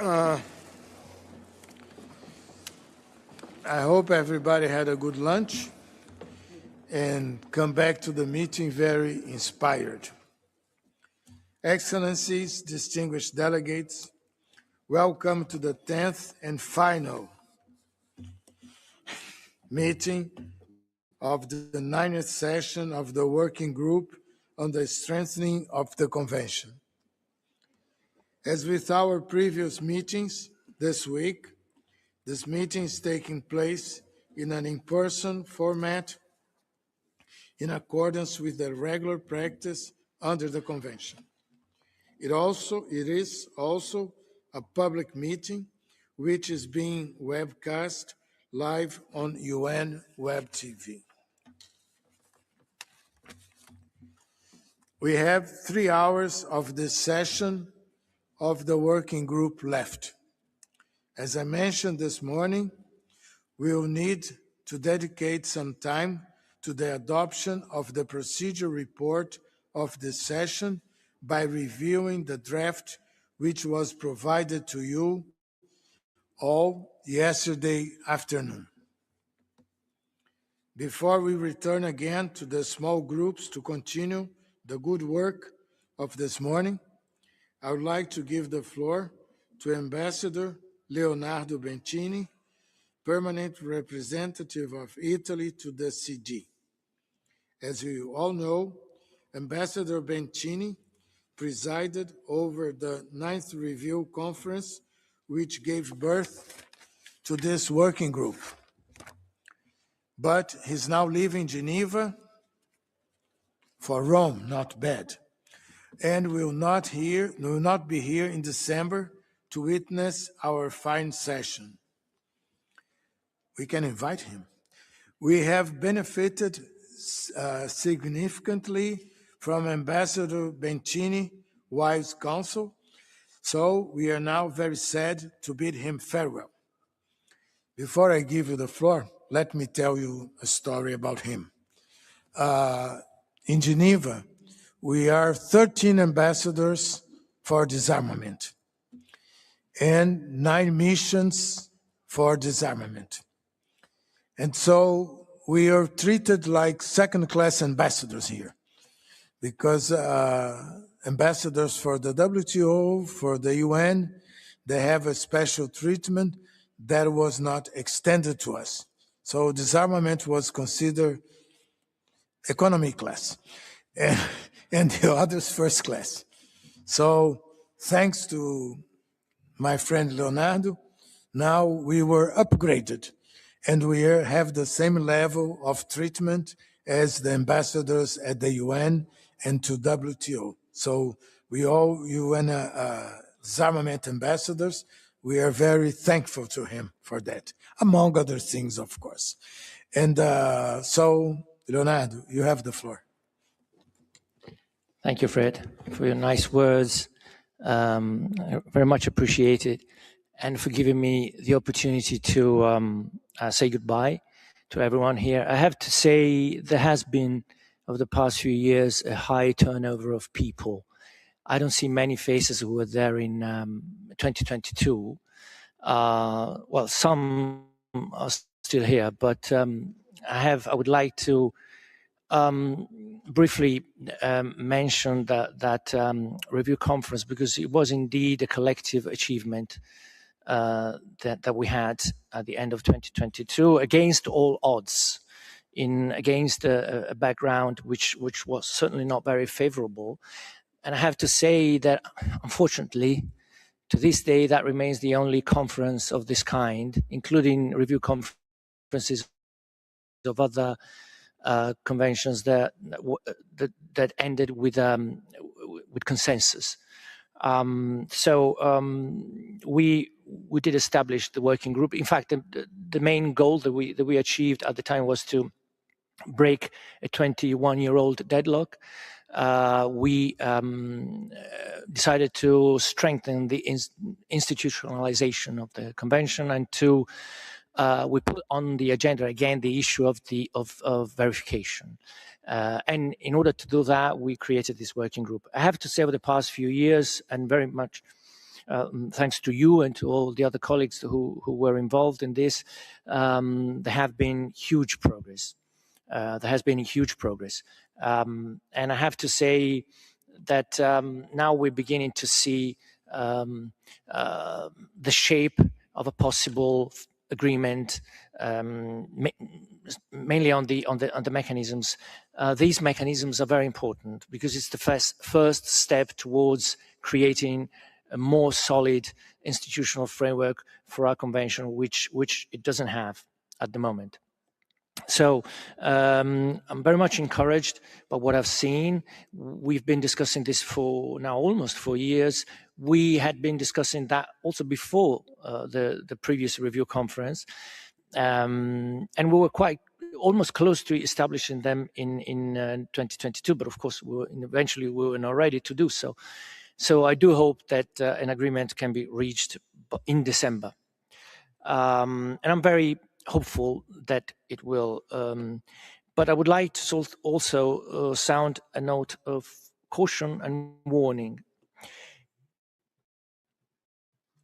I hope everybody had a good lunch and come back to the meeting very inspired. Excellencies, distinguished delegates, welcome to the 10th and final meeting of the 9th session of the Working Group on the Strengthening of the Convention. As with our previous meetings this week, this meeting is taking place in an in-person format in accordance with the regular practice under the Convention. It is also a public meeting which is being webcast live on UN Web TV. We have 3 hours of this session of the working group left. As I mentioned this morning, we will need to dedicate some time to the adoption of the procedure report of this session by reviewing the draft which was provided to you all yesterday afternoon. Before we return again to the small groups to continue the good work of this morning, I would like to give the floor to Ambassador Leonardo Bencini, Permanent Representative of Italy to the CD. As you all know, Ambassador Bencini presided over the 9th Review Conference, which gave birth to this working group. But he's now leaving Geneva for Rome, not bad, and will not be here in December to witness our fine session. We can invite him. We have benefited significantly from Ambassador Bencini wise counsel, so we are now very sad to bid him farewell. Before I give you the floor, let me tell you a story about him. In Geneva, we are 13 ambassadors for disarmament and 9 missions for disarmament. And so we are treated like second-class ambassadors here because ambassadors for the WTO, for the UN, they have a special treatment that was not extended to us. So disarmament was considered economy class and the others first class. So thanks to my friend Leonardo, now we were upgraded and we have the same level of treatment as the ambassadors at the UN and to WTO. So we all UN disarmament ambassadors, we are very thankful to him for that, among other things, of course. And so, Leonardo, you have the floor. Thank you, Fred, for your nice words. I very much appreciate it, and for giving me the opportunity to say goodbye to everyone here. I have to say there has been, over the past few years, a high turnover of people. I don't see many faces who were there in 2022. Well, some are still here, but I would like to briefly mention that review conference, because it was indeed a collective achievement that we had at the end of 2022 against all odds, against a background which was certainly not very favorable. And I have to say that, unfortunately, to this day, that remains the only conference of this kind, including review conferences of other conventions that ended with consensus. We did establish the working group. In fact, the main goal that we achieved at the time was to break a 21-year-old deadlock. We decided to strengthen the institutionalization of the convention, and we put on the agenda again the issue of verification. And in order to do that, we created this working group. I have to say, over the past few years, and very much thanks to you and to all the other colleagues who were involved in this, there have been huge progress. There has been huge progress. And I have to say that now we're beginning to see the shape of a possible agreement, mainly on the mechanisms. These mechanisms are very important because it's the first step towards creating a more solid institutional framework for our convention, which it doesn't have at the moment. So I'm very much encouraged by what I've seen. We've been discussing this for now almost 4 years. We had been discussing that also before the previous review conference. And we were quite almost close to establishing them in 2022, but of course eventually we were not ready to do so. So I do hope that an agreement can be reached in December. And I'm very hopeful that it will. But I would like to also sound a note of caution and warning.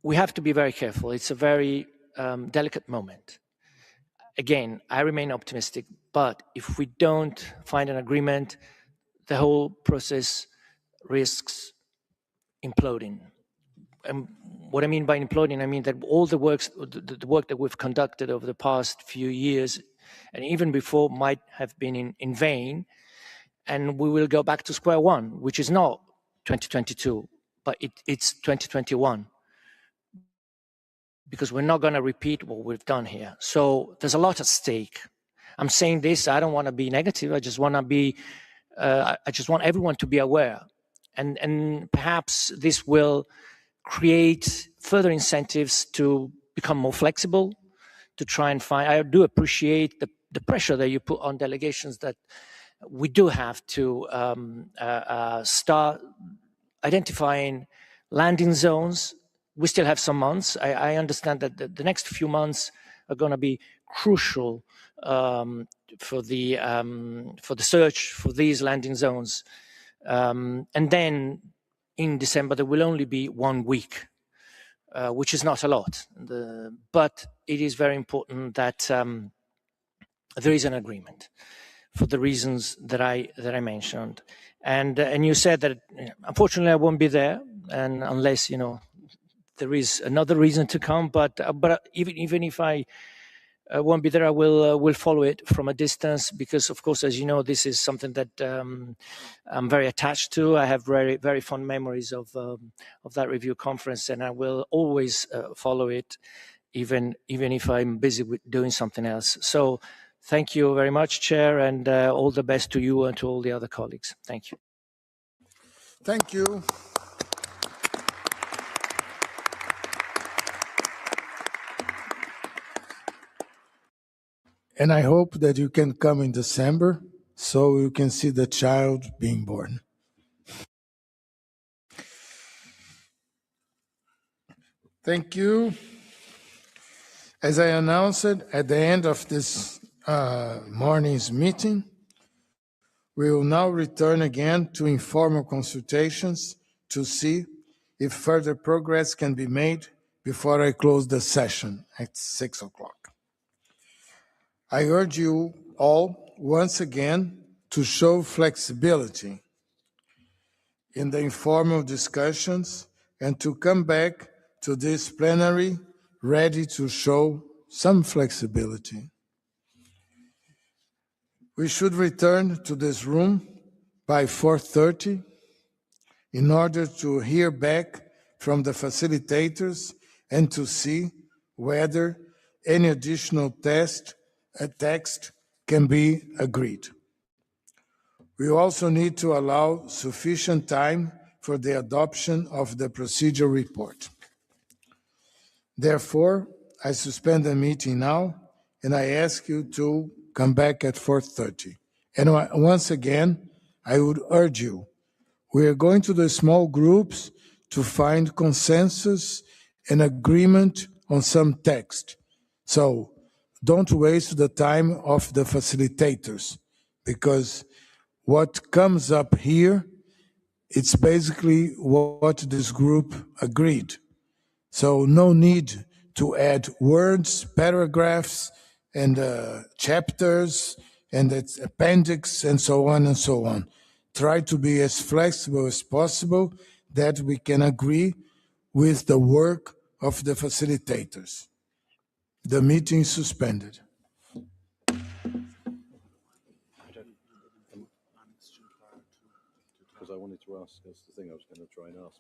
We have to be very careful. It's a very delicate moment. Again, I remain optimistic, but if we don't find an agreement, the whole process risks imploding. And what I mean by imploding, I mean that all the work that we've conducted over the past few years, and even before, might have been in vain, and we will go back to square one, which is not 2022, but it's 2021, because we're not going to repeat what we've done here. So there's a lot at stake. I'm saying this, I don't want to be negative. I just want to be, I just want everyone to be aware, and perhaps this will create further incentives to become more flexible, to try and find. I do appreciate the pressure that you put on delegations, that we do have to start identifying landing zones. We still have some months. I understand that the next few months are going to be crucial for the search for these landing zones, and then in December there will only be 1 week, which is not a lot, but it is very important that there is an agreement for the reasons that I mentioned. And you said that unfortunately I won't be there, and unless there is another reason to come. But even if I won't be there, I will follow it from a distance, because of course, as you know, this is something that I'm very attached to. I have very, very fond memories of that review conference, and I will always follow it, even if I'm busy with doing something else. So thank you very much, Chair, and all the best to you and to all the other colleagues. Thank you. Thank you. And I hope that you can come in December so you can see the child being born. Thank you. As I announced at the end of this morning's meeting, we will now return again to informal consultations to see if further progress can be made before I close the session at 6 o'clock. I urge you all once again to show flexibility in the informal discussions and to come back to this plenary ready to show some flexibility. We should return to this room by 4:30 in order to hear back from the facilitators and to see whether any additional text can be agreed. We also need to allow sufficient time for the adoption of the procedure report. Therefore, I suspend the meeting now, and I ask you to come back at 4:30. And once again, I would urge you, we are going to the small groups to find consensus and agreement on some text. So don't waste the time of the facilitators, because what comes up here, it's basically what this group agreed. So no need to add words, paragraphs, and chapters, and its appendix, and so on and so on. Try to be as flexible as possible that we can agree with the work of the facilitators. The meeting is suspended. Because I wanted to ask, that's the thing I was going to try and ask.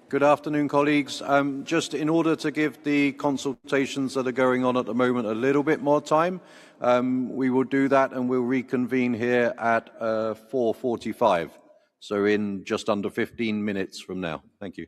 Good afternoon, colleagues. Just in order to give the consultations that are going on at the moment a little bit more time, we will do that and we'll reconvene here at 4:45. So in just under 15 minutes from now. Thank you.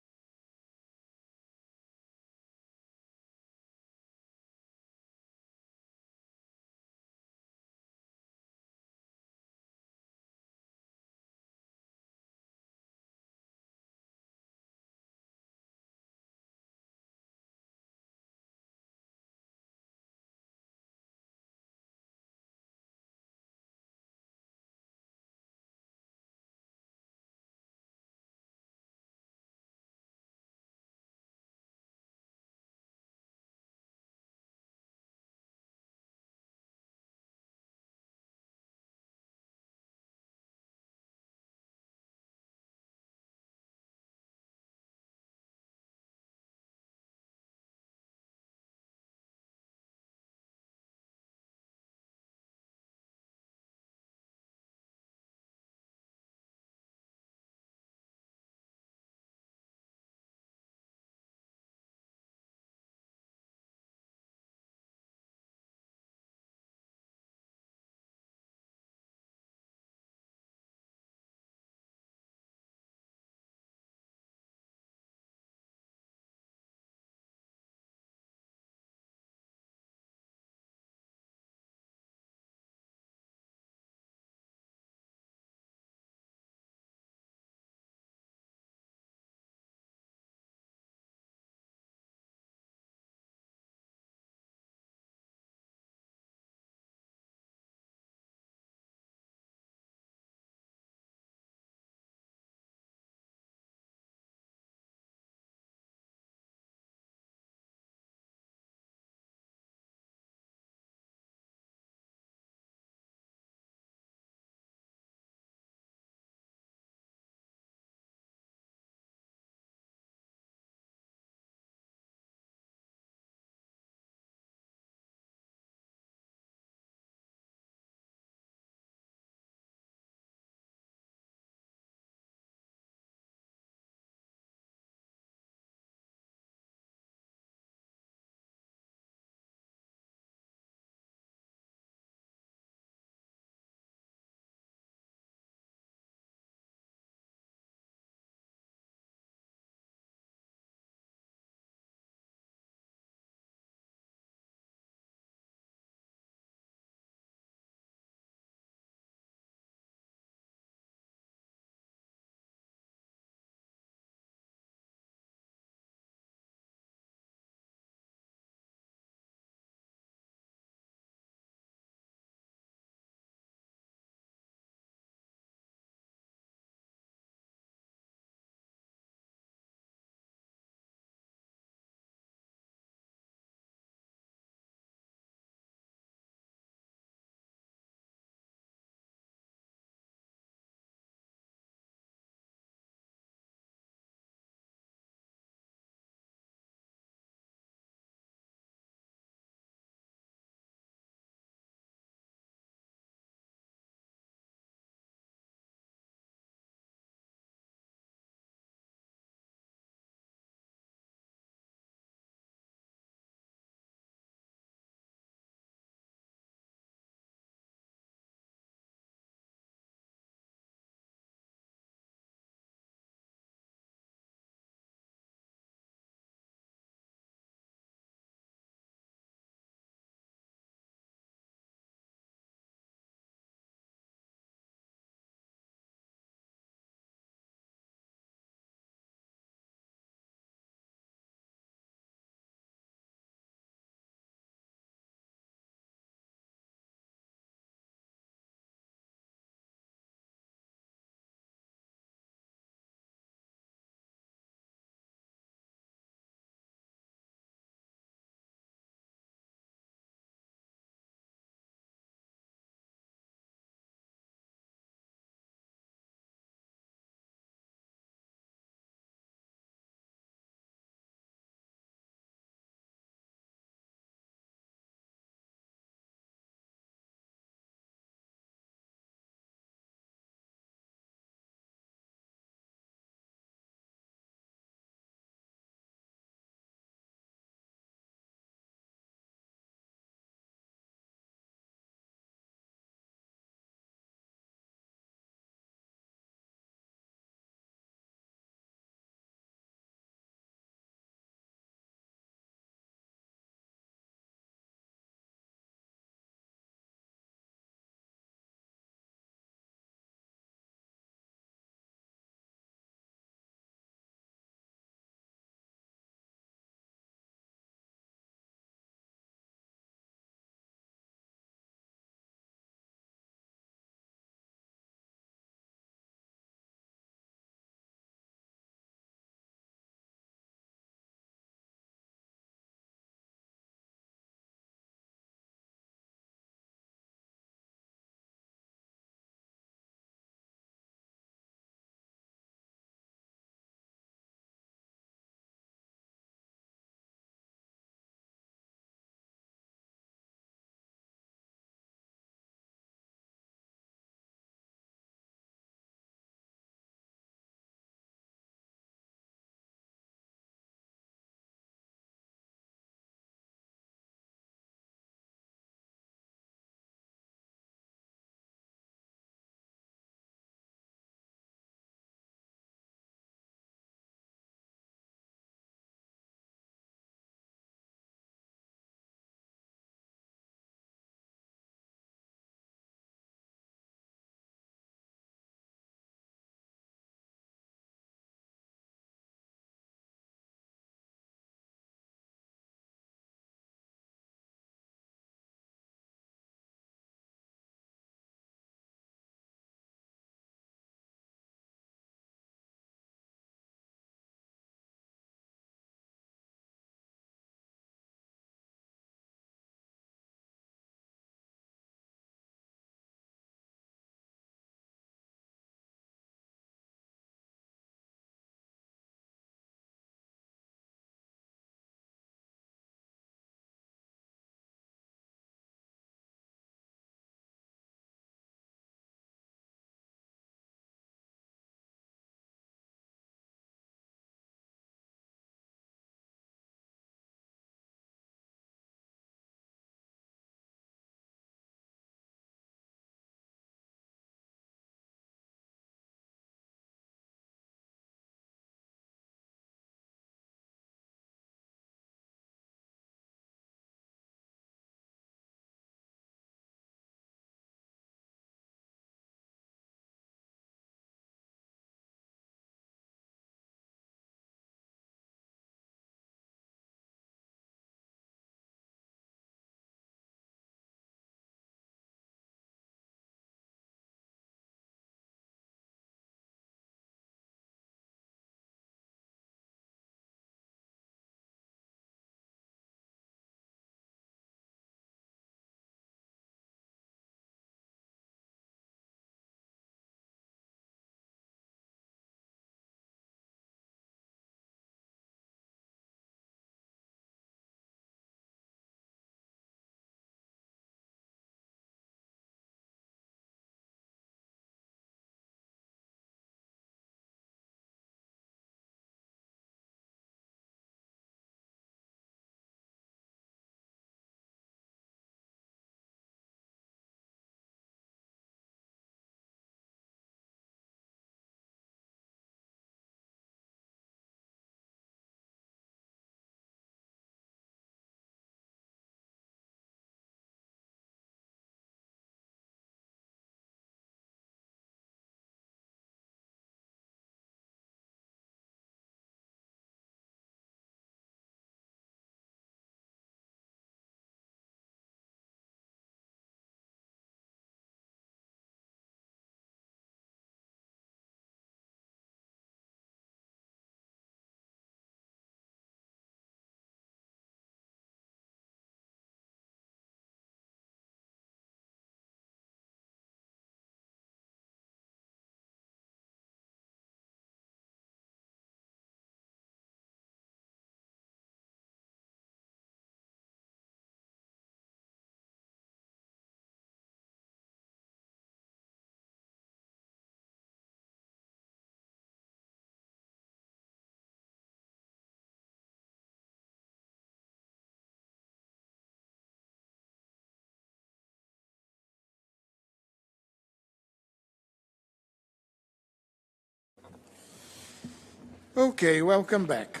Okay, welcome back.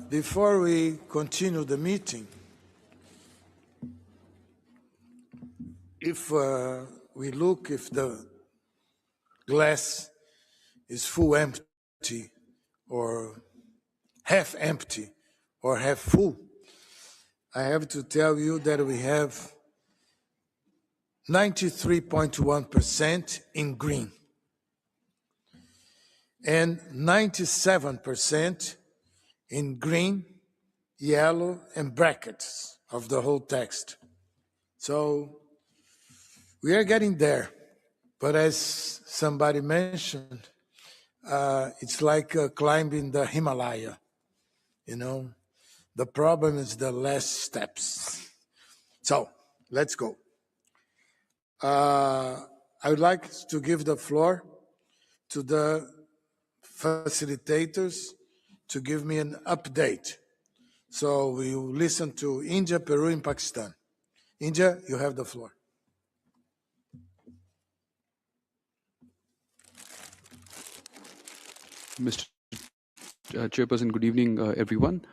Before we continue the meeting, if we look if the glass is full empty or half empty or half full, I have to tell you that we have 93.1% in green and 97% in green, yellow, and brackets of the whole text. So we are getting there. But as somebody mentioned, it's like climbing the Himalaya, you know. The problem is the last steps. So let's go. I would like to give the floor to the facilitators to give me an update. So we will listen to India, Peru, and Pakistan. India, you have the floor. Mr. Chairperson, good evening, everyone.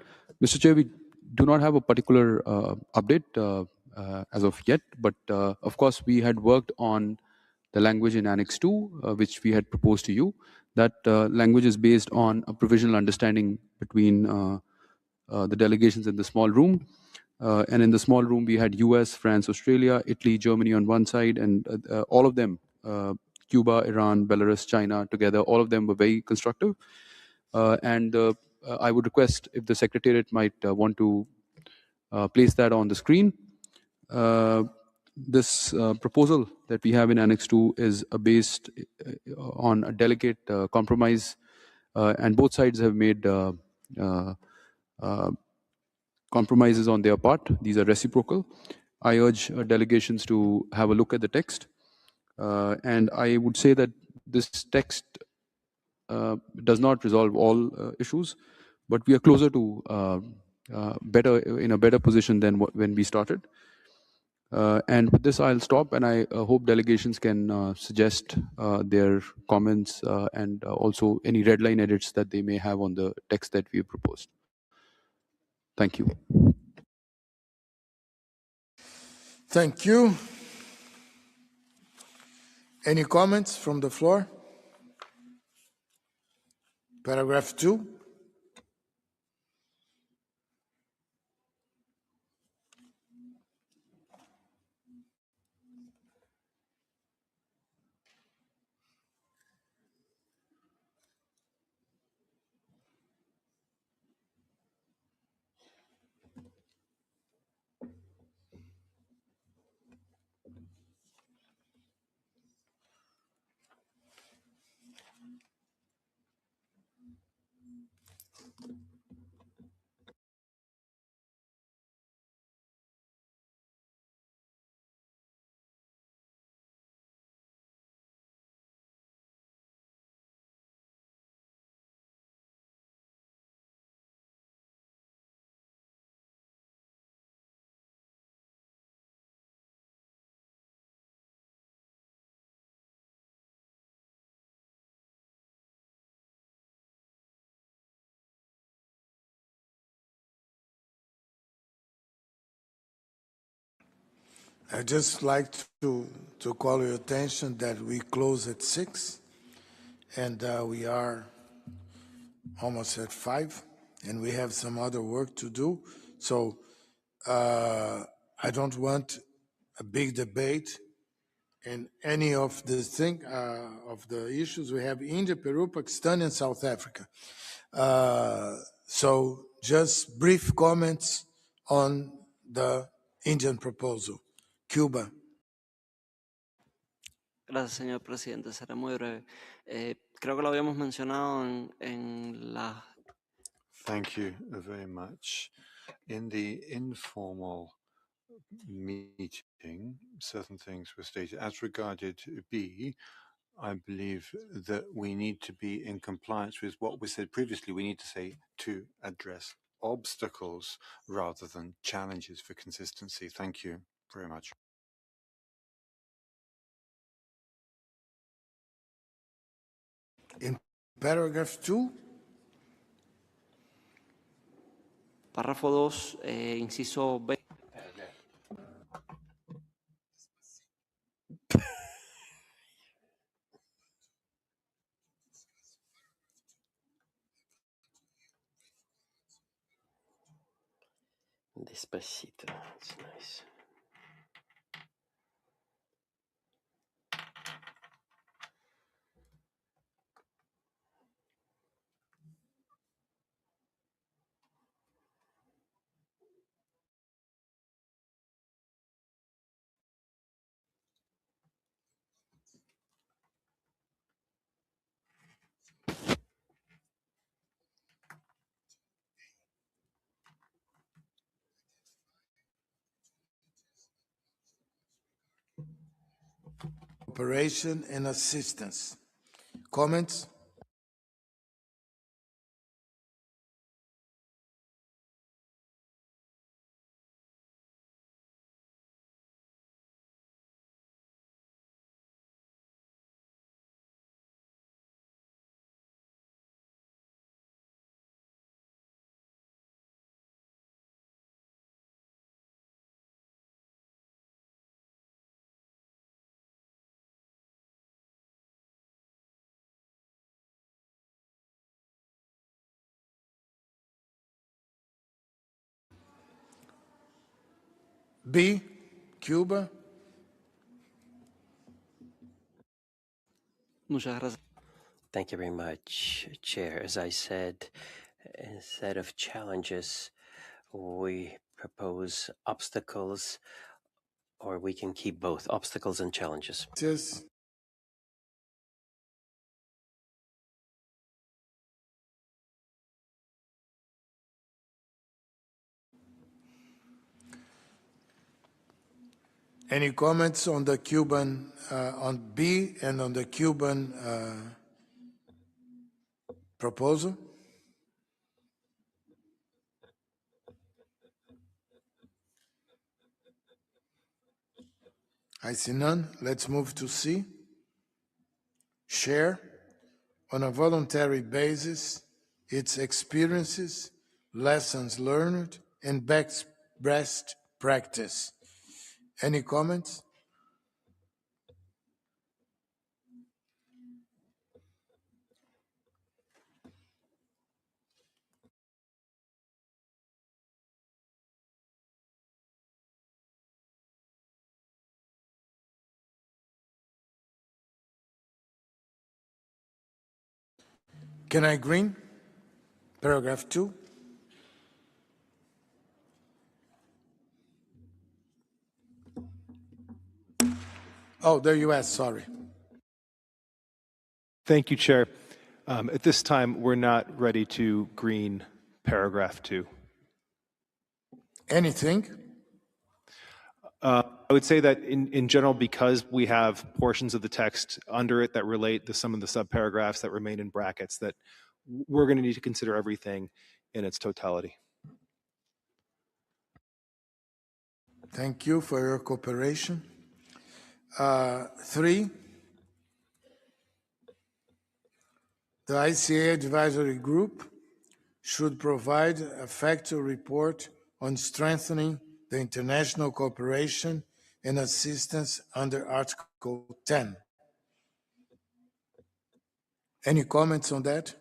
Mr. Chair, we do not have a particular update as of yet, but of course, we had worked on the language in Annex 2, which we had proposed to you. That language is based on a provisional understanding between the delegations in the small room. And in the small room, we had US, France, Australia, Italy, Germany on one side, and all of them, Cuba, Iran, Belarus, China, together, all of them were very constructive. And I would request if the Secretariat might want to place that on the screen. This proposal that we have in Annex 2 is based on a delicate compromise, and both sides have made compromises on their part. These are reciprocal. I urge delegations to have a look at the text. And I would say that this text does not resolve all issues, but we are closer to in a better position than when we started. And with this, I'll stop, and I hope delegations can suggest their comments and also any red line edits that they may have on the text that we have proposed. Thank you. Thank you. Any comments from the floor? Paragraph 2. I'd just like to call your attention that we close at 6, and we are almost at 5, and we have some other work to do. So I don't want a big debate in any of the of the issues. We have India, Peru, Pakistan, and South Africa. So just brief comments on the Indian proposal. Cuba. Gracias, señor presidente. Será muy breve. Creo que lo habíamos mencionado en la... Thank you very much. In the informal meeting, certain things were stated. As regarded B, I believe that we need to be in compliance with what was said previously. We need to say to address obstacles rather than challenges for consistency. Thank you very much. In Paragraph 2. Párrafo 2, inciso B. Despacito. It's nice. Cooperation and assistance. Comments? B, Cuba. Muchas gracias. Thank you very much, Chair. As I said, instead of challenges, we propose obstacles, or we can keep both obstacles and challenges. Yes. Any comments on the Cuban, on B and on the Cuban proposal? I see none. Let's move to C. Share, on a voluntary basis, its experiences, lessons learned, and best practice. Any comments? Can I green? Paragraph 2. Oh, the U.S., sorry. Thank you, Chair. At this time, we're not ready to green paragraph 2. Anything? I would say that in general, because we have portions of the text under it that relate to some of the subparagraphs that remain in brackets, that we're going to need to consider everything in its totality. Thank you for your cooperation. 3, the ICA Advisory Group should provide a factual report on strengthening the international cooperation and assistance under Article 10. Any comments on that?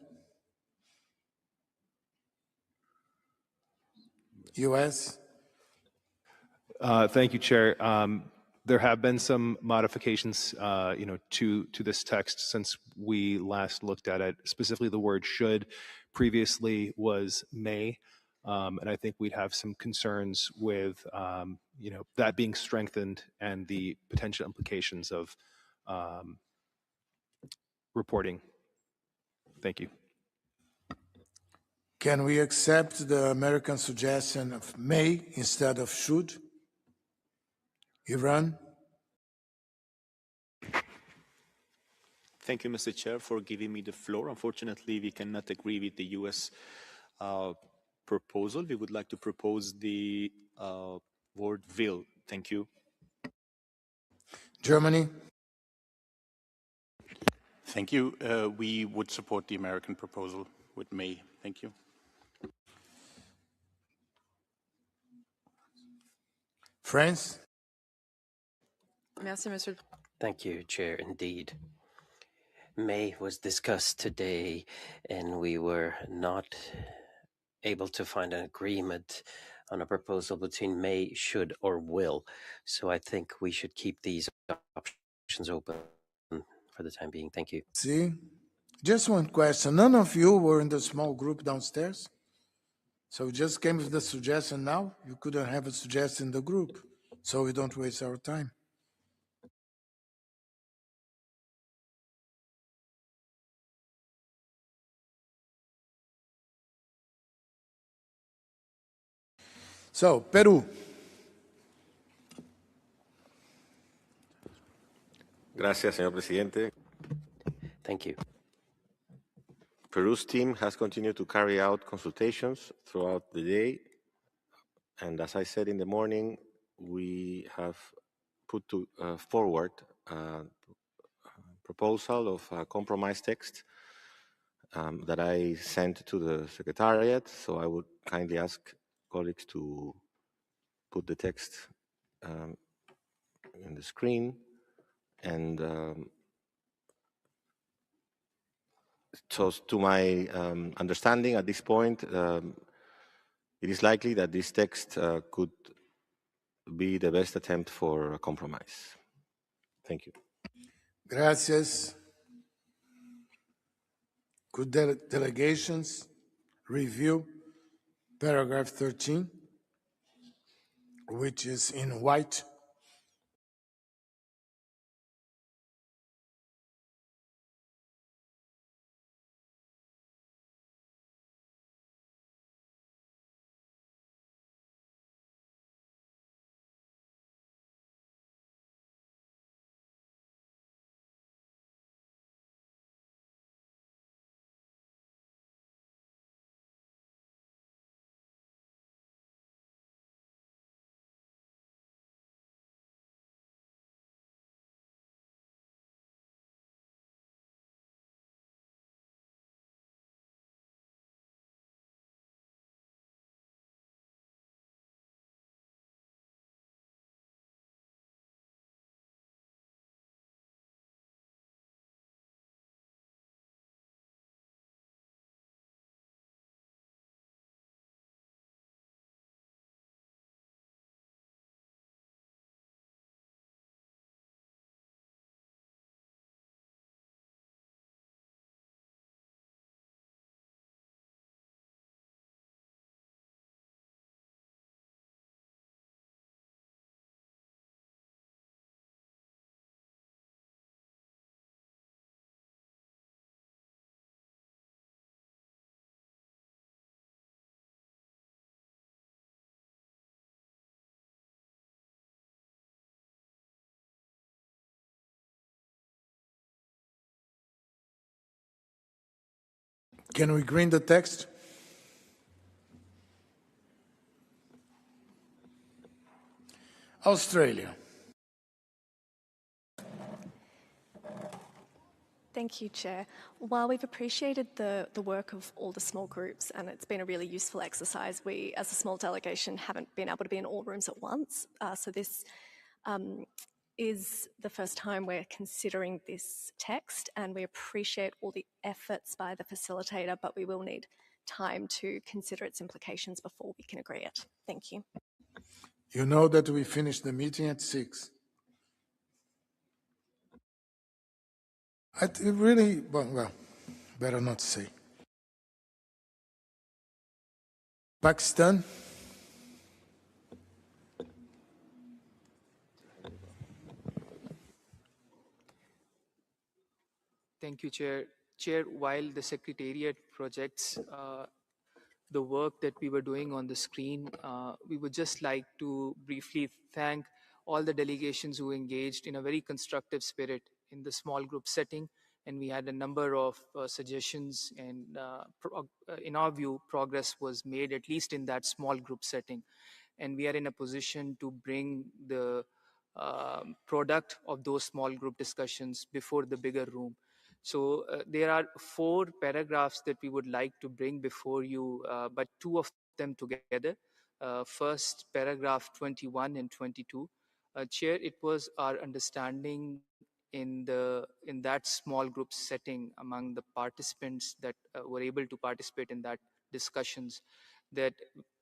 U.S.? Thank you, Chair. There have been some modifications, to this text since we last looked at it. Specifically, the word "should" previously was "may," and I think we'd have some concerns with, that being strengthened and the potential implications of reporting. Thank you. Can we accept the American suggestion of may instead of should? Iran? Thank you, Mr. Chair, for giving me the floor. Unfortunately, we cannot agree with the U.S. Proposal. We would like to propose the word will. Thank you. Germany? Thank you. We would support the American proposal with May. Thank you. France? Merci, Monsieur. Thank you, Chair. Indeed. May was discussed today, and we were not able to find an agreement on a proposal between may, should, or will. So I think we should keep these options open for the time being. Thank you. See? Just one question. None of you were in the small group downstairs? So we just came with the suggestion now? You couldn't have a suggestion in the group, so we don't waste our time. So, Peru. Gracias, señor presidente. Thank you. Peru's team has continued to carry out consultations throughout the day. And as I said in the morning, we have put forward a proposal of a compromise text that I sent to the Secretariat. So I would kindly ask colleagues to put the text in the screen. And so to my understanding at this point, it is likely that this text could be the best attempt for a compromise. Thank you. Gracias. Could delegations review paragraph 13, which is in white? Can we green the text? Australia. Thank you, Chair. While we've appreciated the work of all the small groups, and it's been a really useful exercise, we, as a small delegation, haven't been able to be in all rooms at once. So this is the first time we're considering this text, and we appreciate all the efforts by the facilitator, but we will need time to consider its implications before we can agree it. Thank you. You know that we finished the meeting at 6. It really, well, better not say. Pakistan. Thank you, Chair. Chair, while the Secretariat projects the work that we were doing on the screen, we would just like to briefly thank all the delegations who engaged in a very constructive spirit in the small group setting. And we had a number of suggestions, and in our view, progress was made, at least in that small group setting. And we are in a position to bring the product of those small group discussions before the bigger room. So there are 4 paragraphs that we would like to bring before you, but 2 of them together. First, paragraph 21 and 22. Chair, it was our understanding in that small group setting among the participants that were able to participate in that discussions, that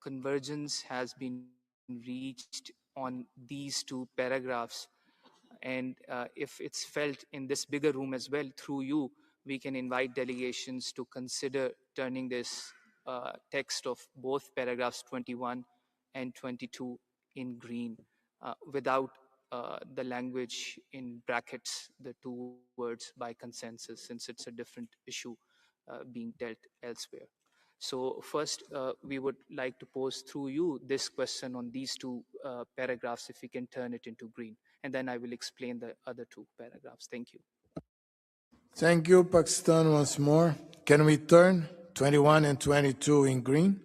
convergence has been reached on these 2 paragraphs. And if it's felt in this bigger room as well, through you, we can invite delegations to consider turning this text of both paragraphs 21 and 22 in green, without the language in brackets, the 2 words by consensus, since it's a different issue being dealt elsewhere. So first, we would like to pose through you this question on these 2 paragraphs, if we can turn it into green, and then I will explain the other 2 paragraphs. Thank you. Thank you, Pakistan, once more. Can we turn 21 and 22 in green?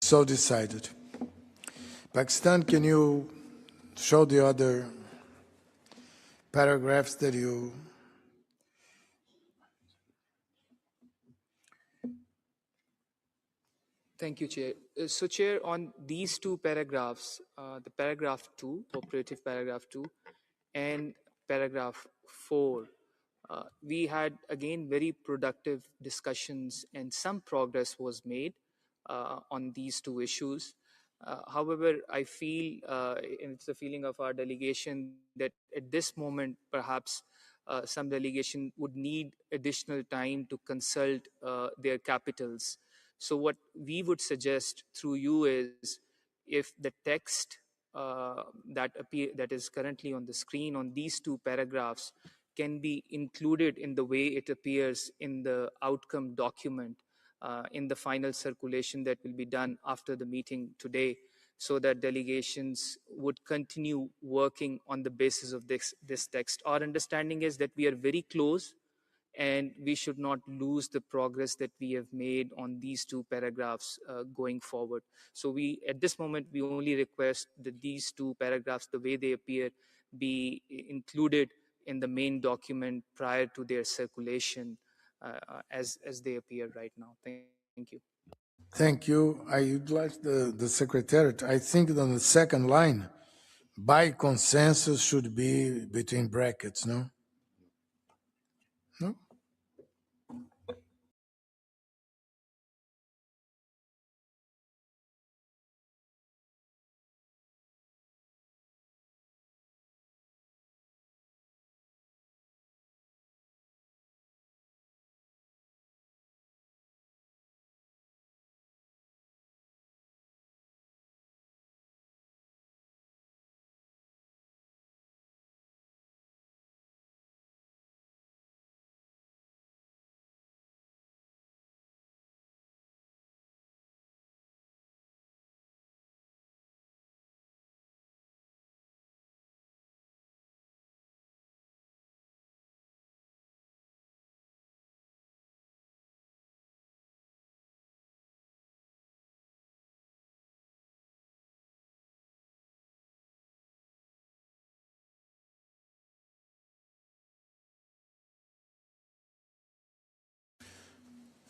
So decided. Pakistan, can you show the other paragraphs that you... Thank you, Chair. So, Chair, on these 2 paragraphs, the paragraph 2, operative paragraph 2, and paragraph 4, we had again very productive discussions and some progress was made on these 2 issues. However, I feel, and it's a feeling of our delegation, that at this moment, perhaps some delegation would need additional time to consult their capitals. So what we would suggest through you is, if the text that is currently on the screen on these 2 paragraphs can be included in the way it appears in the outcome document in the final circulation that will be done after the meeting today, so that delegations would continue working on the basis of this text. Our understanding is that we are very close, and we should not lose the progress that we have made on these 2 paragraphs going forward. So we, at this moment, we only request that these 2 paragraphs, the way they appear, be included in the main document prior to their circulation as they appear right now. Thank you. Thank you. I would like the Secretariat, I think on the second line, by consensus should be between brackets, no? No?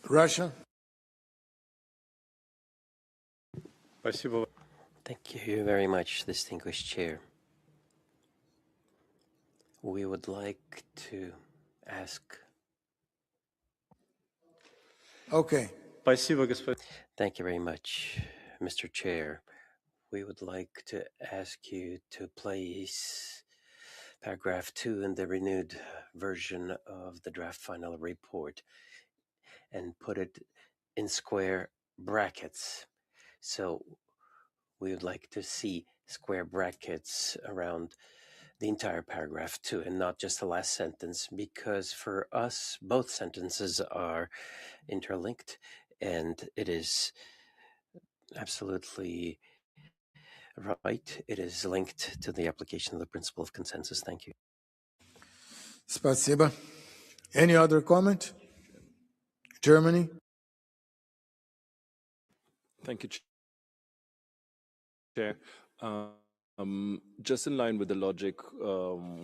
Russia? Thank you very much, distinguished chair. We would like to ask... Okay. Thank you very much, Mr. Chair. We would like to ask you to place paragraph 2 in the renewed version of the draft final report and put it in square brackets. So we would like to see square brackets around the entire paragraph too, and not just the last sentence, because for us, both sentences are interlinked, and it is absolutely right. It is linked to the application of the principle of consensus. Thank you. Spasiba. Any other comment? Germany? Thank you, Chair. Just in line with the logic,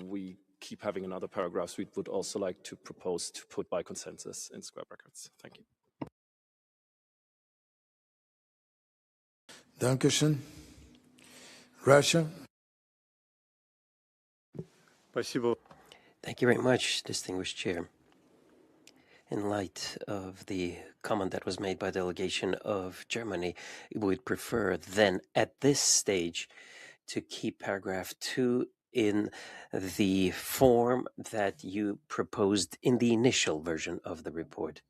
we keep having in other paragraphs. We would also like to propose to put by consensus in square brackets. Thank you. Dankeschön. Russia? Спасибо. Thank you very much, distinguished chair. In light of the comment that was made by the delegation of Germany, we would prefer then at this stage to keep paragraph 2 in the form that you proposed in the initial version of the report.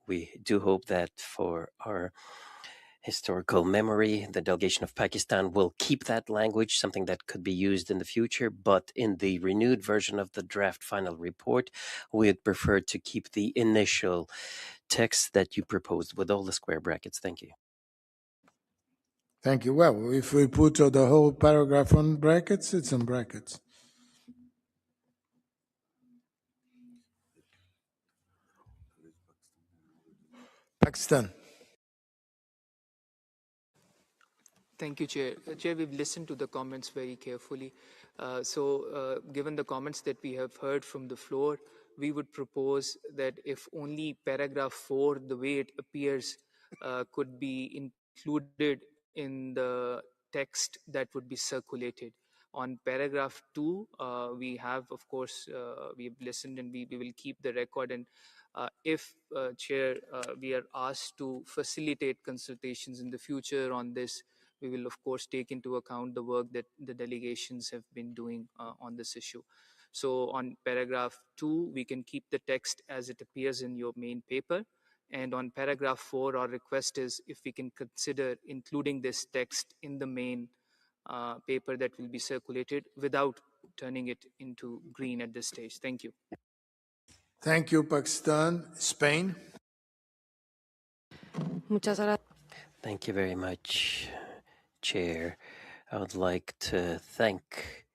We do hope that for our historical memory, the delegation of Pakistan will keep that language, something that could be used in the future, but in the renewed version of the draft final report, we'd prefer to keep the initial text that you proposed with all the square brackets. Thank you. Thank you. Well, if we put the whole paragraph on brackets, it's in brackets. Pakistan. Thank you, Chair. Chair, we've listened to the comments very carefully. Given the comments that we have heard from the floor, we would propose that if only paragraph 4, the way it appears, could be included in the text that would be circulated. On paragraph 2, we have, of course, we've listened and we will keep the record. And if, Chair, we are asked to facilitate consultations in the future on this, we will, of course, take into account the work that the delegations have been doing on this issue. So on paragraph 2, we can keep the text as it appears in your main paper. And on paragraph 4, our request is if we can consider including this text in the main paper that will be circulated without turning it into green at this stage. Thank you. Thank you, Pakistan. Spain? Thank you very much, Chair. I would like to thank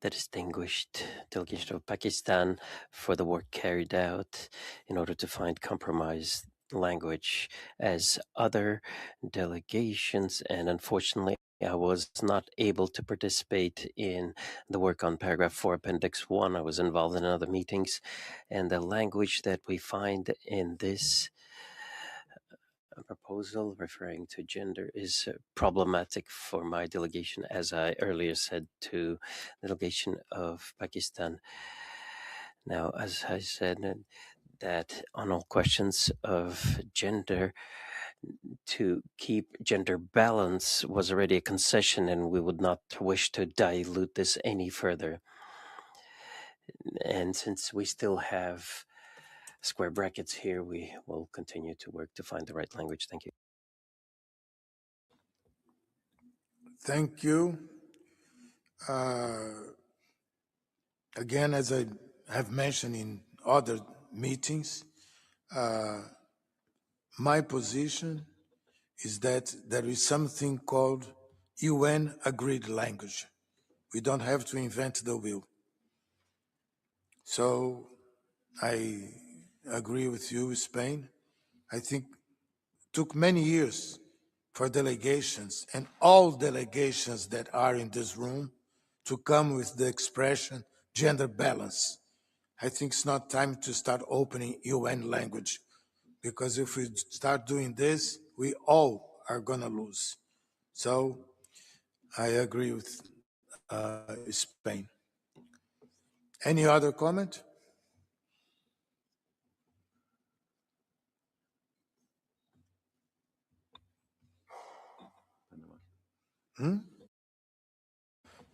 the distinguished delegation of Pakistan for the work carried out in order to find compromise language as other delegations, and unfortunately I was not able to participate in the work on paragraph 4 appendix 1. I was involved in other meetings, and the language that we find in this proposal referring to gender is problematic for my delegation, as I earlier said to the delegation of Pakistan. Now, as I said, that on all questions of gender, to keep gender balance was already a concession, and we would not wish to dilute this any further. And since we still have square brackets here, we will continue to work to find the right language. Thank you. Thank you. Again, as I have mentioned in other meetings, my position is that there is something called UN agreed language. We don't have to invent the wheel. So I agree with you, Spain. I think it took many years for delegations and all delegations that are in this room to come with the expression gender balance. I think it's not time to start opening UN language, because if we start doing this, we all are gonna lose. So I agree with Spain. Any other comment?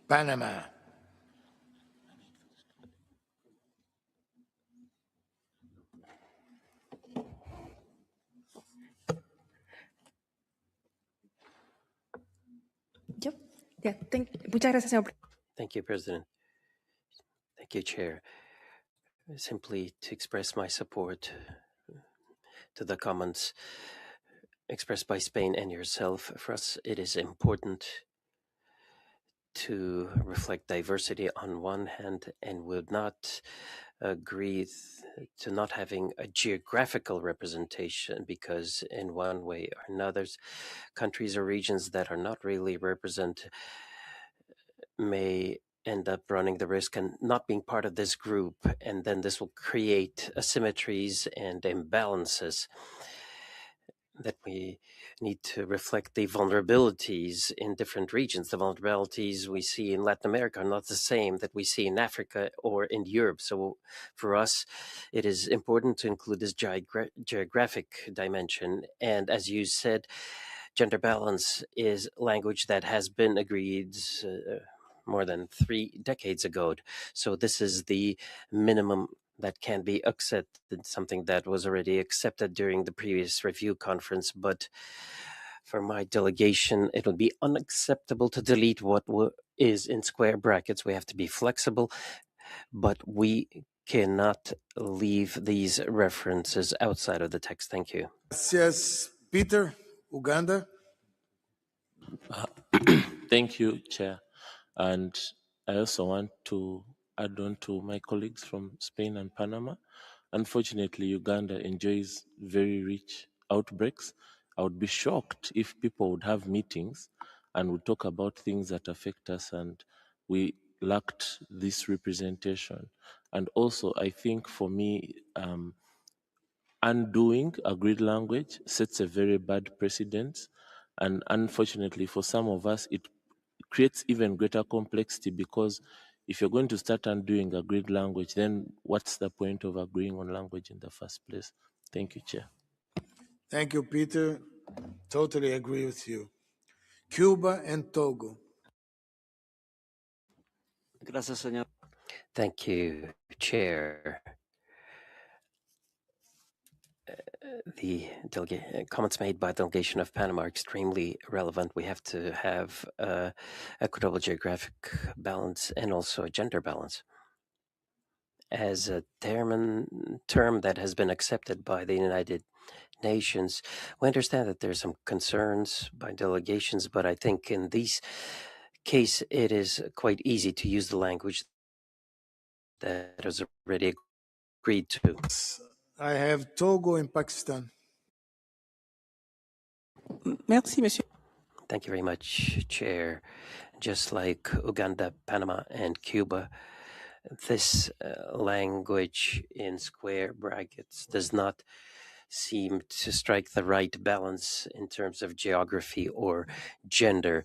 Panama. Yep. Muchas gracias, señor. Thank you, President. Thank you, Chair. Simply to express my support to the comments expressed by Spain and yourself. For us, it is important to reflect diversity on one hand and would not agree to not having a geographical representation because in one way or another, countries or regions that are not really represented may end up running the risk and not being part of this group, and then this will create asymmetries and imbalances that we need to reflect the vulnerabilities in different regions. The vulnerabilities we see in Latin America are not the same that we see in Africa or in Europe. So for us, it is important to include this geographic dimension. And as you said, gender balance is language that has been agreed more than 3 decades ago. So this is the minimum that can be accepted, something that was already accepted during the previous review conference. But for my delegation, it would be unacceptable to delete what is in square brackets. We have to be flexible, but we cannot leave these references outside of the text. Thank you. Gracias, Peter, Uganda. Thank you, Chair. And I also want to add on to my colleagues from Spain and Panama. Unfortunately, Uganda enjoys very rich outbreaks. I would be shocked if people would have meetings and would talk about things that affect us, and we lacked this representation. And also, I think for me, undoing agreed language sets a very bad precedent. And unfortunately, for some of us, it creates even greater complexity because if you're going to start undoing agreed language, then what's the point of agreeing on language in the first place? Thank you, Chair. Thank you, Peter. Totally agree with you. Cuba and Togo. Gracias, señor. Thank you, Chair. The comments made by the delegation of Panama are extremely relevant. We have to have equitable geographic balance and also a gender balance. As a term that has been accepted by the United Nations, we understand that there's some concerns by delegations, but I think in this case it is quite easy to use the language that is already agreed to. I have Togo and Pakistan. Merci, monsieur. Thank you very much, Chair. Just like Uganda, Panama, and Cuba, this language in square brackets does not seem to strike the right balance in terms of geography or gender.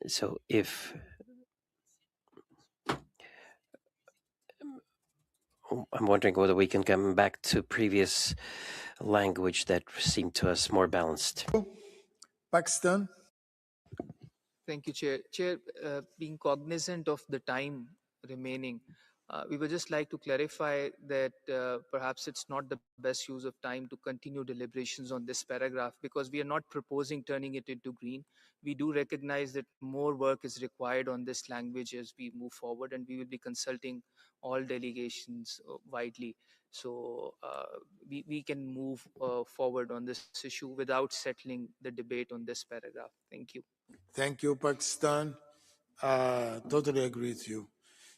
So if I'm wondering whether we can come back to previous language that seemed to us more balanced. Pakistan. Thank you, Chair. Chair, being cognizant of the time remaining, we would just like to clarify that perhaps it's not the best use of time to continue deliberations on this paragraph because we are not proposing turning it into green. We do recognize that more work is required on this language as we move forward, and we will be consulting all delegations widely. So we can move forward on this issue without settling the debate on this paragraph. Thank you. Thank you, Pakistan. Totally agree with you.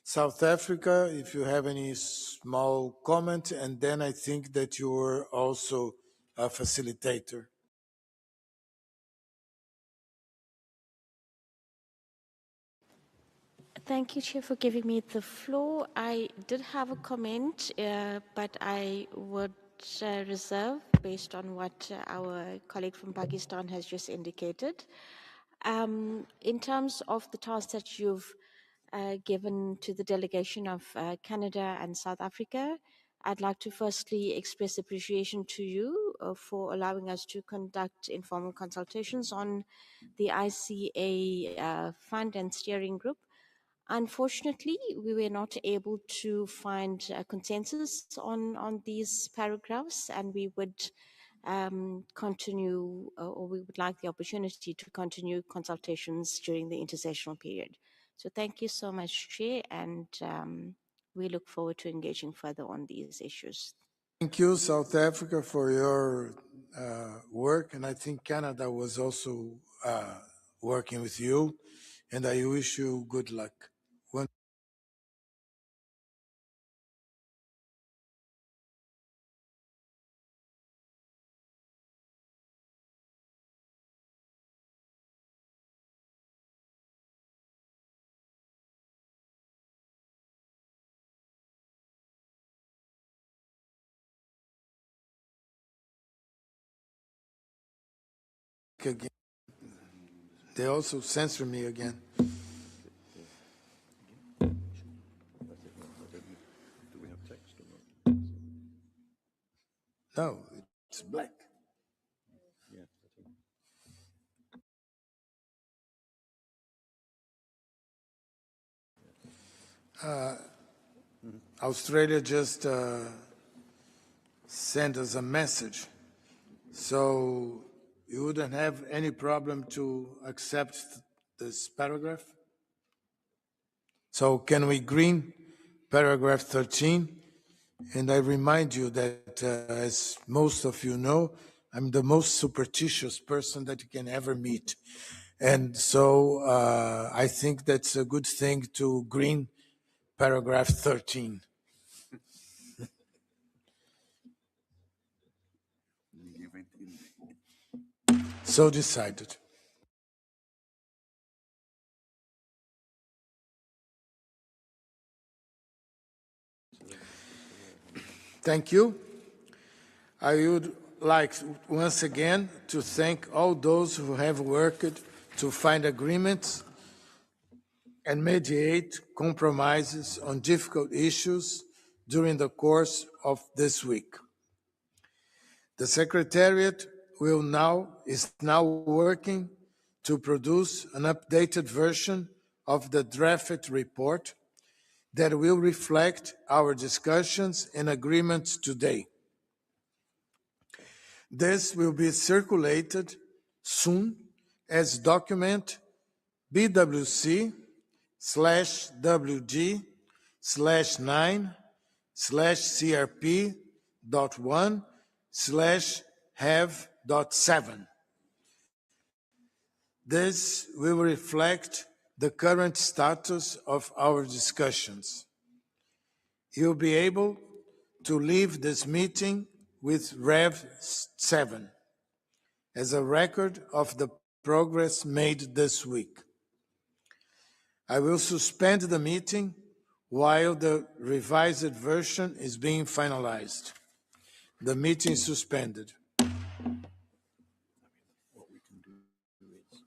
South Africa, if you have any small comment, and then I think that you were also a facilitator. Thank you, Chair, for giving me the floor. I did have a comment, but I would reserve based on what our colleague from Pakistan has just indicated. In terms of the task that you've given to the delegation of Canada and South Africa, I'd like to firstly express appreciation to you for allowing us to conduct informal consultations on the ICA Fund and Steering Group. Unfortunately, we were not able to find a consensus on these paragraphs, and we would continue, or we would like the opportunity to continue consultations during the intersessional period. So thank you so much, Chair, and we look forward to engaging further on these issues. Thank you, South Africa, for your work, and I think Canada was also working with you, and I wish you good luck. Again. They also censor me again. No, it's black. Australia just sent us a message, so you wouldn't have any problem to accept this paragraph? So can we green paragraph 13? And I remind you that, as most of you know, I'm the most superstitious person that you can ever meet. And so I think that's a good thing to green paragraph 13. So decided. Thank you. I would like once again to thank all those who have worked to find agreements and mediate compromises on difficult issues during the course of this week. The Secretariat is now working to produce an updated version of the drafted report that will reflect our discussions and agreements today. This will be circulated soon as document BWC/WG/9/CRP.1/have.7. This will reflect the current status of our discussions. You'll be able to leave this meeting with Rev 7 as a record of the progress made this week. I will suspend the meeting while the revised version is being finalized. The meeting is suspended. What we can do is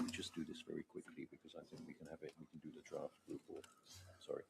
we just do this very quickly because I think we can do the draft report. Sorry.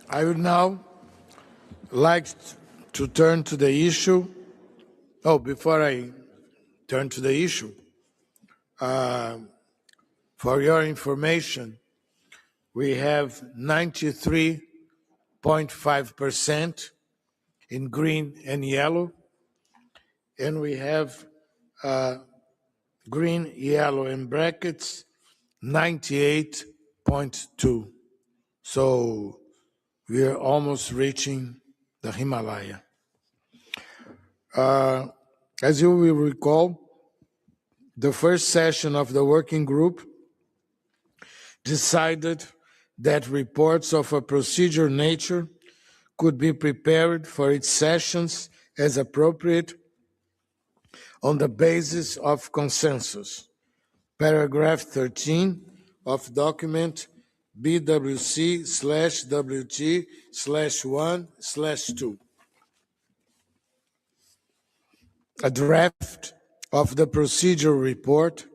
I would now like to turn to the issue. Oh, before I turn to the issue, for your information, we have 93.5% in green and yellow, and we have green, yellow, in brackets, 98.2. So we are almost reaching the Himalaya. As you will recall, the first session of the working group decided that reports of a procedure nature could be prepared for its sessions as appropriate on the basis of consensus. Paragraph 13 of document BWC/WG/1/2. A draft of the procedure report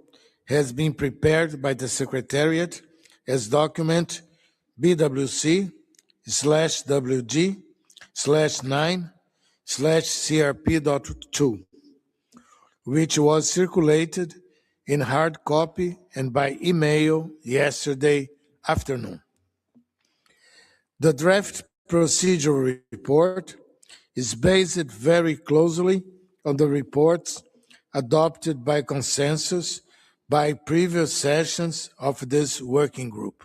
has been prepared by the Secretariat as document BWC/WG/9/CRP.2, which was circulated in hard copy and by email yesterday afternoon. The draft procedure report is based very closely on the reports adopted by consensus by previous sessions of this working group.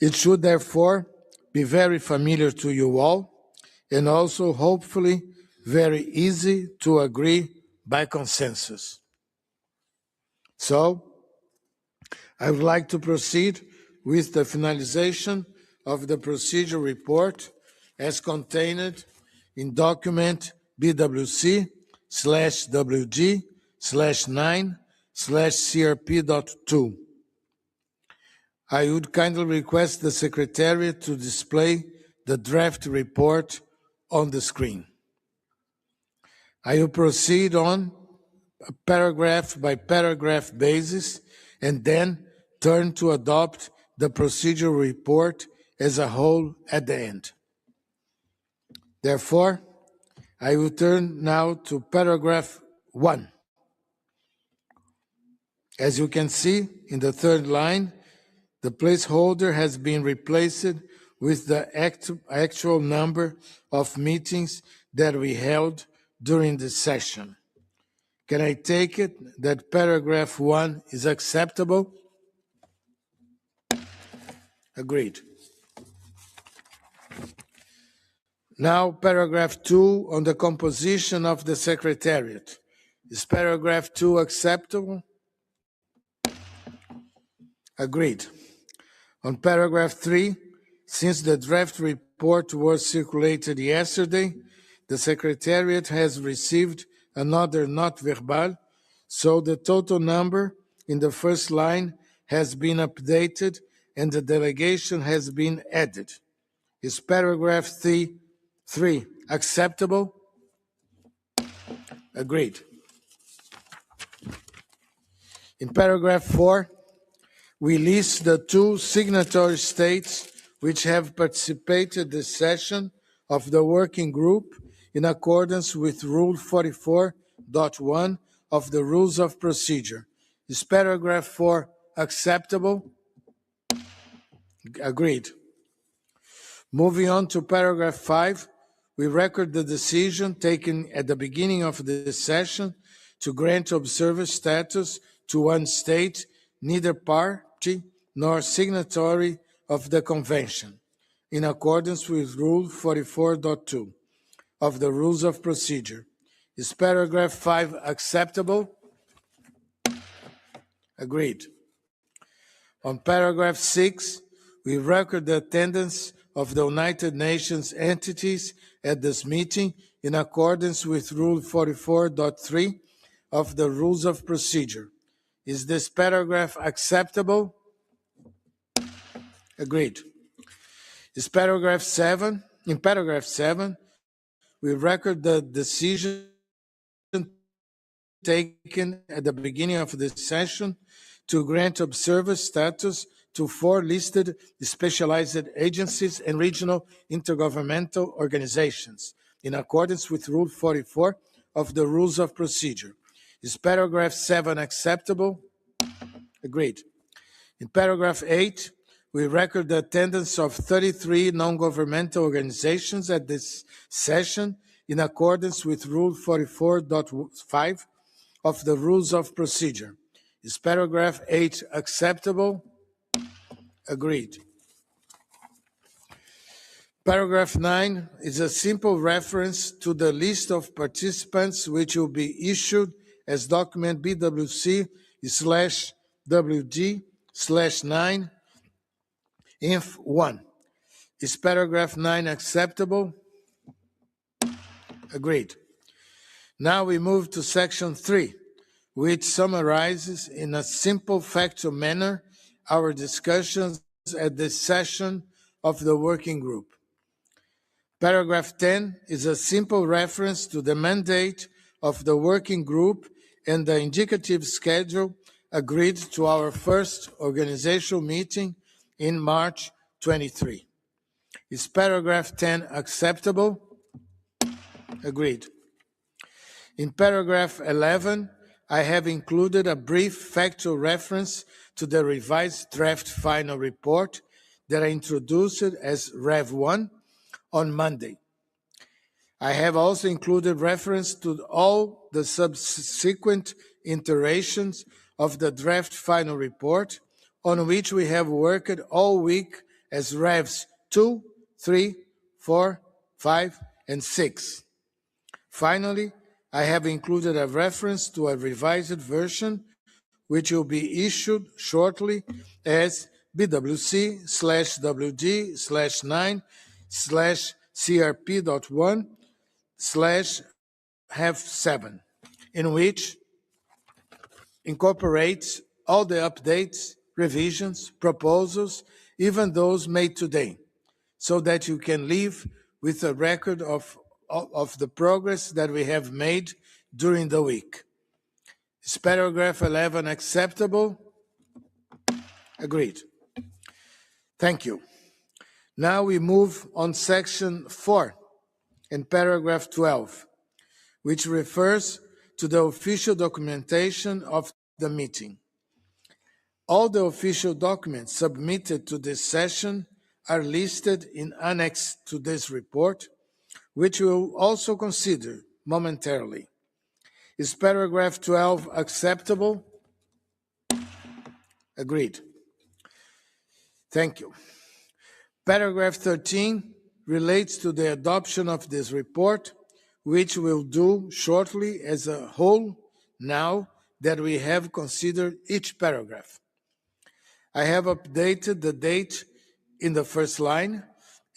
It should therefore be very familiar to you all and also hopefully very easy to agree by consensus. So, I would like to proceed with the finalization of the procedure report as contained in document BWC/WG/9/CRP.2. I would kindly request the Secretariat to display the draft report on the screen. I will proceed on a paragraph by paragraph basis and then turn to adopt the procedure report as a whole at the end. Therefore, I will turn now to paragraph 1. As you can see in the third line, the placeholder has been replaced with the actual number of meetings that we held during the session. Can I take it that paragraph 1 is acceptable? Agreed. Now, paragraph 2 on the composition of the Secretariat. Is paragraph 2 acceptable? Agreed. On paragraph 3, since the draft report was circulated yesterday, the Secretariat has received another note verbal, so the total number in the first line has been updated and the delegation has been added. Is paragraph 3 acceptable? Agreed. In paragraph 4, we list the 2 signatory states which have participated this session of the working group in accordance with Rule 44.1 of the Rules of Procedure. Is paragraph 4 acceptable? Agreed. Moving on to paragraph 5, we record the decision taken at the beginning of this session to grant observer status to one state, neither party nor signatory of the Convention, in accordance with Rule 44.2 of the Rules of Procedure. Is paragraph 5 acceptable? Agreed. On paragraph 6, we record the attendance of the United Nations entities at this meeting in accordance with Rule 44.3 of the Rules of Procedure. Is this paragraph acceptable? Agreed. In paragraph 7, we record the decision taken at the beginning of this session to grant observer status to 4 listed specialized agencies and regional intergovernmental organizations, in accordance with Rule 44 of the Rules of Procedure. Is paragraph 7 acceptable? Agreed. In paragraph 8, we record the attendance of 33 non-governmental organizations at this session in accordance with Rule 44.5 of the Rules of Procedure. Is paragraph 8 acceptable? Agreed. Paragraph 9 is a simple reference to the list of participants which will be issued as document BWC/WD/9 Inf 1. Is paragraph 9 acceptable? Agreed. Now we move to section 3, which summarizes in a simple factual manner our discussions at this session of the working group. Paragraph 10 is a simple reference to the mandate of the working group and the indicative schedule agreed to our first organizational meeting in March 23. Is paragraph 10 acceptable? Agreed. In paragraph 11, I have included a brief factual reference to the revised draft final report that I introduced as Rev 1 on Monday. I have also included reference to all the subsequent iterations of the draft final report, on which we have worked all week as Revs 2, 3, 4, 5, and 6. Finally, I have included a reference to a revised version, which will be issued shortly as BWC/WD/9/CRP.1/Have7, in which incorporates all the updates, revisions, proposals, even those made today, so that you can leave with a record of the progress that we have made during the week. Is paragraph 11 acceptable? Agreed. Thank you. Now we move on section 4 and paragraph 12, which refers to the official documentation of the meeting. All the official documents submitted to this session are listed in annex to this report, which we'll also consider momentarily. Is paragraph 12 acceptable? Agreed. Thank you. Paragraph 13 relates to the adoption of this report, which we'll do shortly as a whole now that we have considered each paragraph. I have updated the date in the first line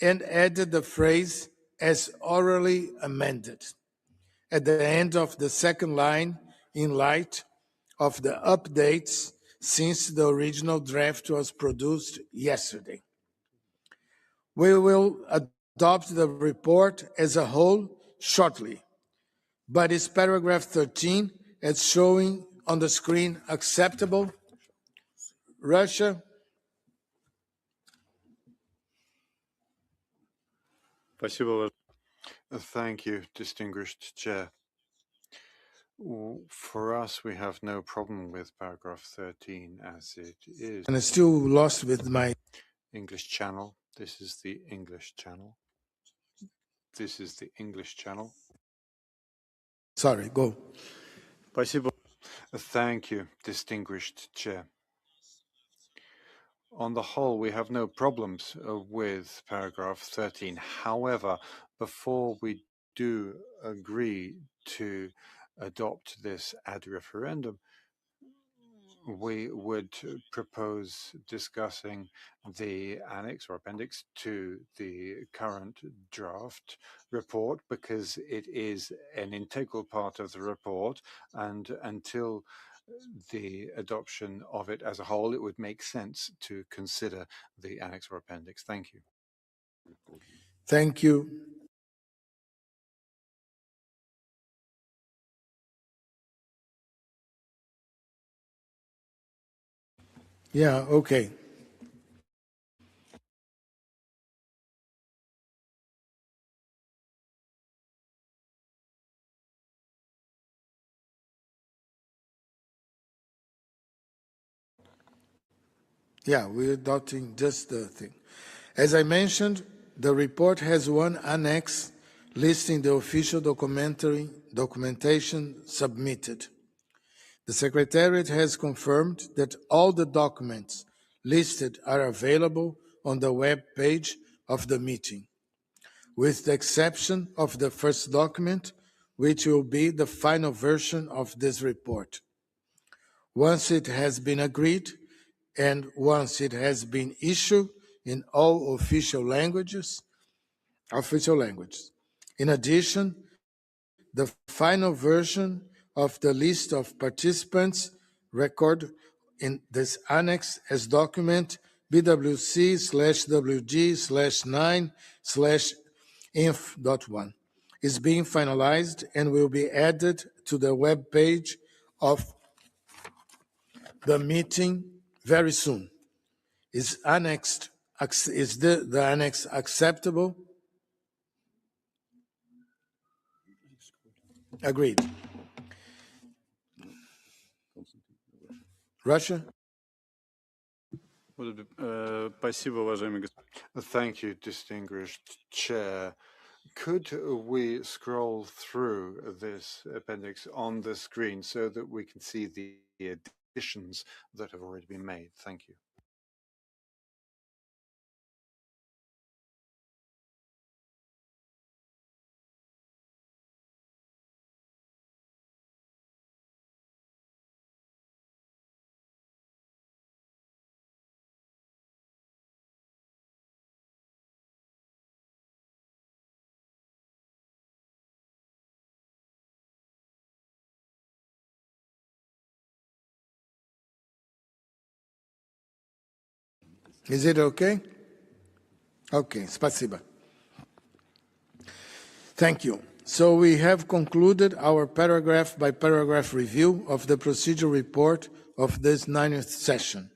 and added the phrase "as orally amended" at the end of the second line in light of the updates since the original draft was produced yesterday. We will adopt the report as a whole shortly, but is paragraph 13 as showing on the screen acceptable? Russia? Thank you, distinguished chair. For us, we have no problem with paragraph 13 as it is. And I still lost with my English channel. This is the English channel. This is the English channel. Sorry, go. Thank you, distinguished chair. On the whole, we have no problems with paragraph 13. However, before we do agree to adopt this ad referendum, we would propose discussing the annex or appendix to the current draft report, because it is an integral part of the report, and until the adoption of it as a whole, it would make sense to consider the annex or appendix. Thank you. Thank you. Yeah, okay. Yeah, we're adopting just the thing. As I mentioned, the report has one annex listing the official documentation submitted. The Secretariat has confirmed that all the documents listed are available on the web page of the meeting, with the exception of the first document, which will be the final version of this report. Once it has been agreed, and once it has been issued in all official languages. In addition, the final version of the list of participants record in this annex as document BWC/WG/9/inf.1 is being finalized and will be added to the web page of the meeting very soon. Is the annex acceptable? Agreed. Russia? Thank you, distinguished chair. Could we scroll through this appendix on the screen so that we can see the additions that have already been made? Thank you. Is it okay? Okay, spasiba. Thank you. So we have concluded our paragraph by paragraph review of the procedure report of this 9th session.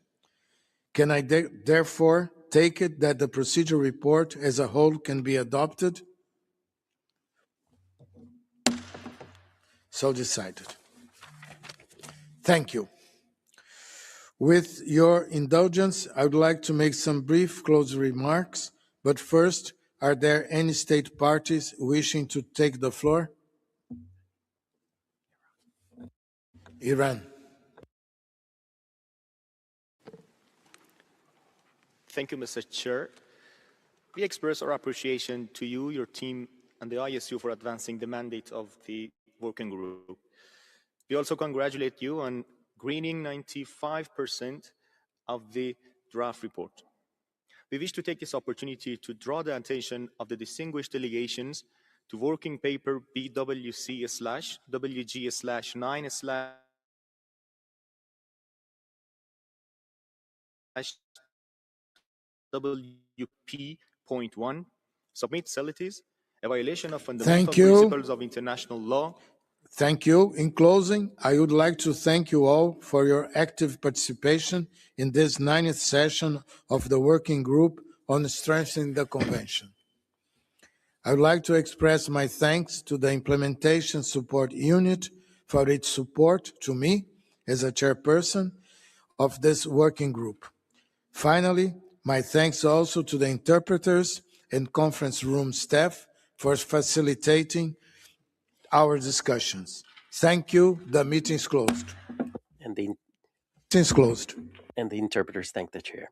Can I therefore take it that the procedure report as a whole can be adopted? So decided. Thank you. With your indulgence, I would like to make some brief closing remarks, but first, are there any state parties wishing to take the floor? Iran. Thank you, Mr. Chair. We express our appreciation to you, your team, and the ISU for advancing the mandate of the working group. We also congratulate you on greening 95% of the draft report. We wish to take this opportunity to draw the attention of the distinguished delegations to working paper BWC/9/WP.1, submit facilities, a violation of fundamental principles of international law. Thank you. In closing, I would like to thank you all for your active participation in this 9th session of the Working Group on Strengthening the Convention. I would like to express my thanks to the Implementation Support Unit for its support to me as a chairperson of this working group. Finally, my thanks also to the interpreters and conference room staff for facilitating our discussions. Thank you. The meeting is closed. And the Meeting is closed. And the interpreters thank the chair.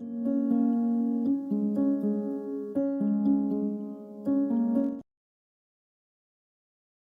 you.